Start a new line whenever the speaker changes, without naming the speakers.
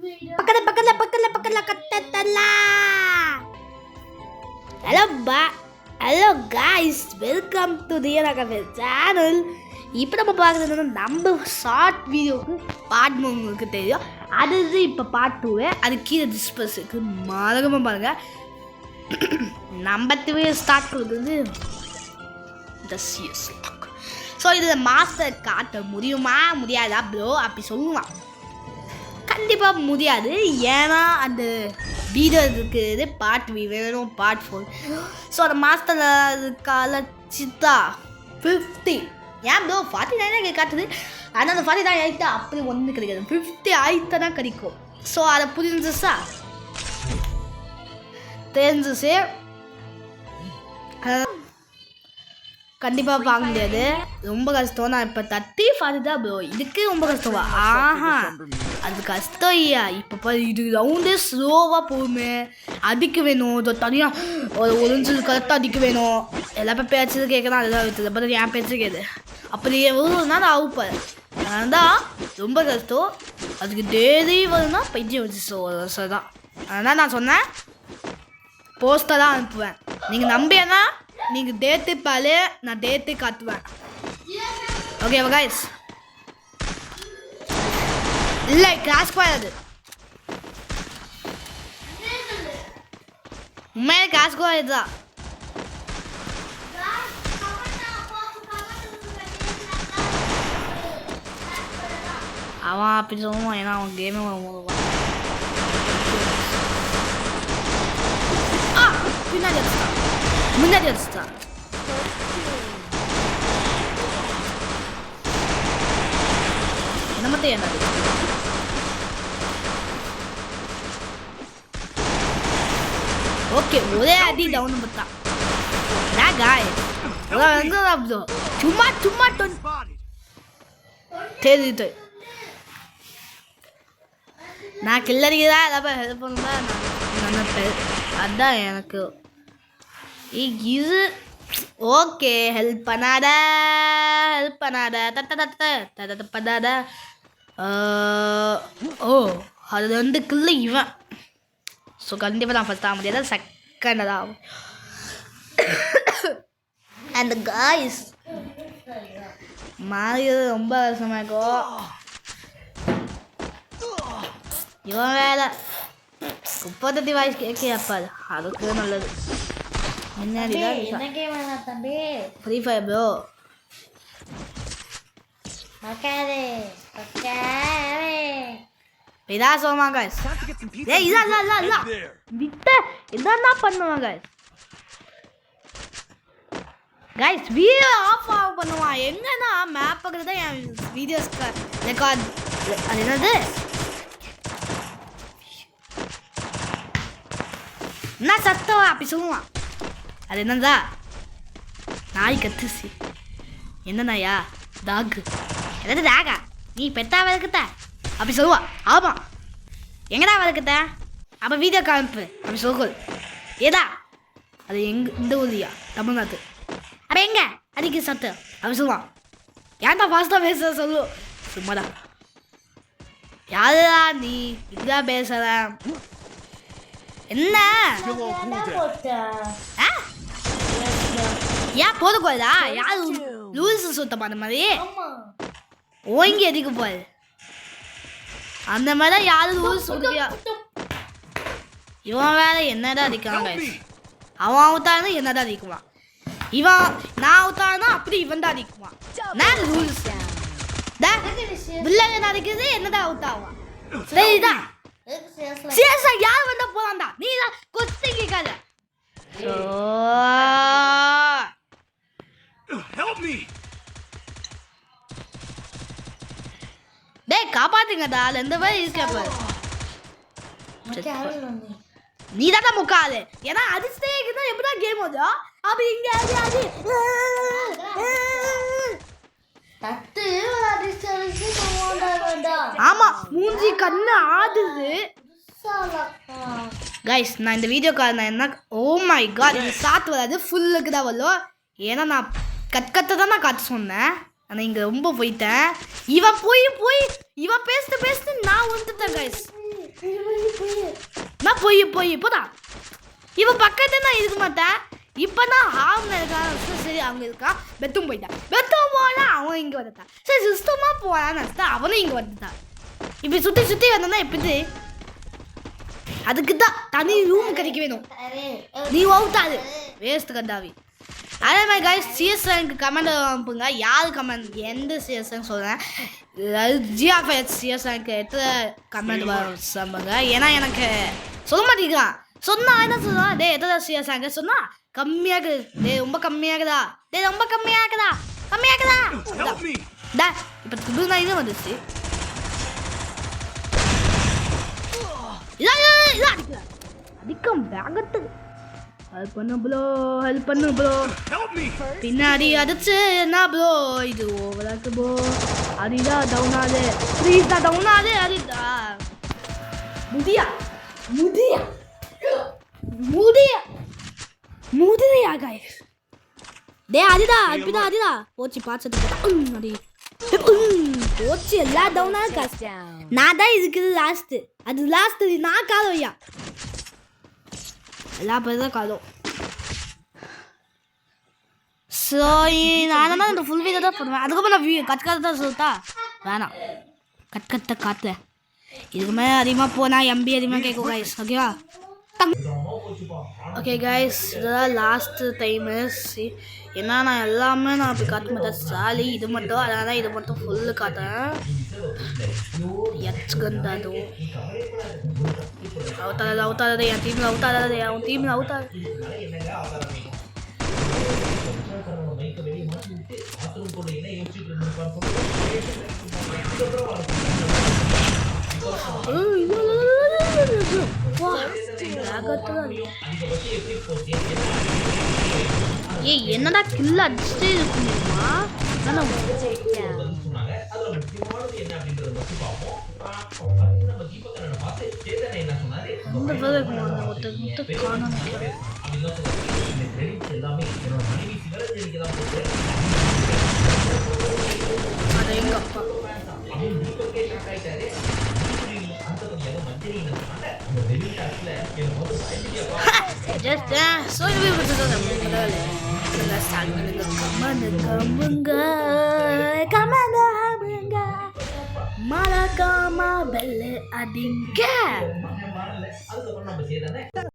பக்கத்துல கட்டத்தலா. Hello guys, welcome to the channel. இப்போ நம்ம பார்க்குறது நம்ம ஷார்ட் வீடியோக்கு பார்ட் 3 உங்களுக்கு தெரியும். அது இப்போ பார்ட் 2. அது கீழே டிஸ்பர்ஸுக்கு மறக்காம பாருங்க. நம்ம ஸ்டார்ட் பண்ணுறது இந்த சிஎஸ். ஸோ இதில் மாஸ்டர் காட்ட முடியுமா முடியாதா ப்ரோ அப்படி சொல்லுவான். கண்டிப்பாக முடியாது. ஏன்னா அந்த வீடியோ இருக்குது பார்ட் 3 வேணும் பார்ட் 4. ஸோ அந்த மாஸ்டரில் கால சித்தா 50 ஏன் ப்ரோ 49 காட்டுது. ஆனால் அந்த 49 ஆயிட்டா அப்படி ஒன்று கிடைக்காது. 50 ஆயிட்டா தான் கிடைக்கும். ஸோ அதை தெரிஞ்சுச்சு கண்டிப்பாக பார்க்க முடியாது. ரொம்ப கஷ்டம். நான் இப்போ 30 தான் ப்ரோ. இதுக்கு ரொம்ப கஷ்டமா? அது கஷ்டம் ஐயா. இப்போ இது ரவுண்டே ஸ்லோவாக போகுமே. அடிக்க வேணும் தனியாக ஒளிஞ்சு கரெக்டாக அடிக்க வேணும். எல்லா பேச்சு கேட்கணும். அதுதான் வைத்தது பட் என் பேச்சு கேது அப்படி வரும்னா நான் அவுப்பேன். அதுதான் ரொம்ப கஷ்டம். அதுக்கு டெய்லி வரும்னா பைஜி வச்சு தான். அதனால் நான் சொன்னேன் போஸ்டர் தான் அனுப்புவேன். நீங்கள் நம்பியன்னா நீங்கள் டேட்டு பாலே நான் டேட்டு காட்டுவேன். ஓகேவா கைஸ்? இல்லை கிராஷ் போயாது. உண்மையிலே கிராஷ் போயாது தான். அவன் அப்படி சொல்லுவான். ஏன்னா அவன் கேமே வரும்போது பின்னாடி அடிச்சிட்டான். முன்னாடி அடிச்சிட்டான். என்ன மட்டும் என்னது? ஓகே ஒரே அடி டவுன் பத்தான். சும்மா தெரியுது. நான் கில்லடிக்கிறதா எல்லாம் ஹெல்ப் பண்ணுறா நினைப்பேன். அதுதான் எனக்கு இது. ஓகே ஹெல்ப் பண்ணாத பண்ணாத. ஓ அது வந்து கில்ல இவன். ஸோ கண்டிப்பாக நான் ஃபஸ்ட் ஆக முடியாது. செகண்ட் தான் ஆகும். அந்த காய்ஸ் மாறியது ரொம்ப கஷ்டமாக இருக்கும். இவன் வேலை 30 வாய்ஸ் கேட்காது. அதுக்கு நல்லது. முன்னாடி ஃப்ரீ ஃபயர் ப்ரோ. இதான் சொல்லுவாங்க என்ன பண்ணுவாங்க கைஸ். வீடியோ ஆஃப் பண்ணுவான். எங்கன்னா மேப் பக்கத்துல தான் என் வீடியோஸ் ரெக்கார்ட். அது என்னது என்ன சத்தம் அப்படி சொல்லுவான். அது என்னதா நாய் கத்துச்சு. என்ன நாயா? டாக். என்னது டாகா? நீ பெத்தா வளர்க்குத்த அப்படி சொல்லுவா. ஆமாம் எங்கடா வளர்க்குத்த? அப்போ வீடியோ காமிப்பு அப்படி சொல்லு. ஏதா அது இந்த ஊர்லையா? தமிழ்நாட்டு. அப்போ எங்க அடிக்க சத்து அப்படி சொல்லுவான். ஏன்டா ஃபாஸ்ட்டாக பேச சொல்லு. சும்மாடா. யாருடா நீ இதுதான் பேசுற? என்ன ஏன் போதுக்கோதா? யாரு லூஸ் சுத்தம் அந்த மாதிரி ஓங்கி அடிக்க போகுது. அந்த மாதிரி தான் யாரு லூஸ் சுத்தியா. இவன் வேற என்னதான் அடிக்கிறாங்க. அவன் அவுத்தானா என்னதான் அடிக்குவான். இவன் நான் அவுத்தானா அப்படி இவன் தான் அடிக்குவான். நான் ரூல்ஸ் பிள்ளைங்க அடிக்கிறது என்னதான் அவுத்தாவான். சரிதான் சேஷா யார் வந்தா போறான்டா. நீ தான் கொஸ்டி கேட்காத. டேய் காப்பாத்துங்கடா. எந்த மாதிரி இருக்க நீ தான் முக்காது. ஏன்னா அடிச்சுட்டே இருக்குதா எப்படிதான் கேம் ஆகுதோ அப்படி இங்க அது ஆமா மூஞ்சி கண்ணு ஆடுது. கைஸ் நான் இந்த வீடியோக்காக நான் என்ன ஓ மை காட் இது சாத்து வராது ஃபுல்லுக்கு தான் வரும். ஏன்னா நான் கத்த தான் நான் காத்து சொன்னேன். ஆனால் இங்கே ரொம்ப போயிட்டேன். இவன் போய் இவன் பேசிட்டு நான் வந்துட்டேன் கைஸ். நான் போய் போதா இவன் பக்கத்துல நான் இருக்க மாட்டேன். இப்பதான் ஹார்ம்ல இருக்கான். சரி அவங்க இருக்கான். பெத்தும் போனா அவன் இங்க வந்துட்டான். சரி சுத்தமா போலான்னு நினைச்சா அவனும் இங்க வந்துட்டான். இப்படி சுத்தி வந்தா எப்படி? அதுக்கு தான் தனி ரூம் கிடைக்க வேணும். நீ அவுட்டாது வேஸ்ட் கண்டாவி. அதே மாதிரி கைஸ் சிஎஸ்எனுக்கு கமெண்ட் அனுப்புங்க. யார் கமெண்ட் எந்த சிஎஸ்என் சொல்கிறேன், ஜிஆஃப்எஸ் சிஎஸ்எனுக்கு எத்தனை கமெண்ட் சொல்லுங்க. ஏன்னா எனக்கு சொல்ல மாட்டேங்கிறான். சொன்னா என்ன சொல்லுவான், டே எத்தனை சிஎஸ்எனுக்கு சொன்னா கம்மியாகுது, டே ரொம்ப கம்மியாகுதா, டே ரொம்ப கம்மியாகுதா டே. இப்போ திரும்ப இது வந்துச்சு. அடிக்கும் வேகத்துக்கு ஹெல்ப் பண்ணு ப்ரோ. பின்னாடி அடிச்சு என்ன ப்ரோ இது ஓவராக்கு ப்ரோ. அடிடா டவுனாது ப்ளீஸ் தான் டவுனாது. அடிடா முடியா கைஸ். டே அடிடா இப்படிதான் அடிடா போச்சு பாச்சது அடி போச்சு எல்லாம் டவுனா காசு. நான் தான் இதுக்கு லாஸ்ட்டு. அது லாஸ்ட்டு நான் காலவையா எல்லா பேர் தான் காலம். ஸோ நான் தான் இந்த ஃபுல் வீடியோ தான் பண்ணுவேன். அதுக்கப்புறம் நான் கற்கத்தை தான் சொல்லிட்டா வேணாம். கற்கத்தை காத்துல இதுக்கு மேலே அதிகமாக போனால் எம்பி அதிகமாக கேட்கும் கைஸ். ஓகேவா? ஓகே கைஸ் இதெல்லாம் லாஸ்ட்டு டைமு. ஏன்னா நான் எல்லாமே நான் அப்படி காட்ட மாட்டேன். சாலி இது மட்டும், அதனால தான் இது மட்டும் ஃபுல்லு காட்டுறேன். எச்சுகண்டாது அவுத்தாது என் டீமில் அவுத்தாது. அவன் டீமில் அவுத்தாது. ஏய் என்னடா கில்ல அடிச்சுட்டே இருக்குமா? எங்க அப்பா மறக்காம பெல் அடிங்க.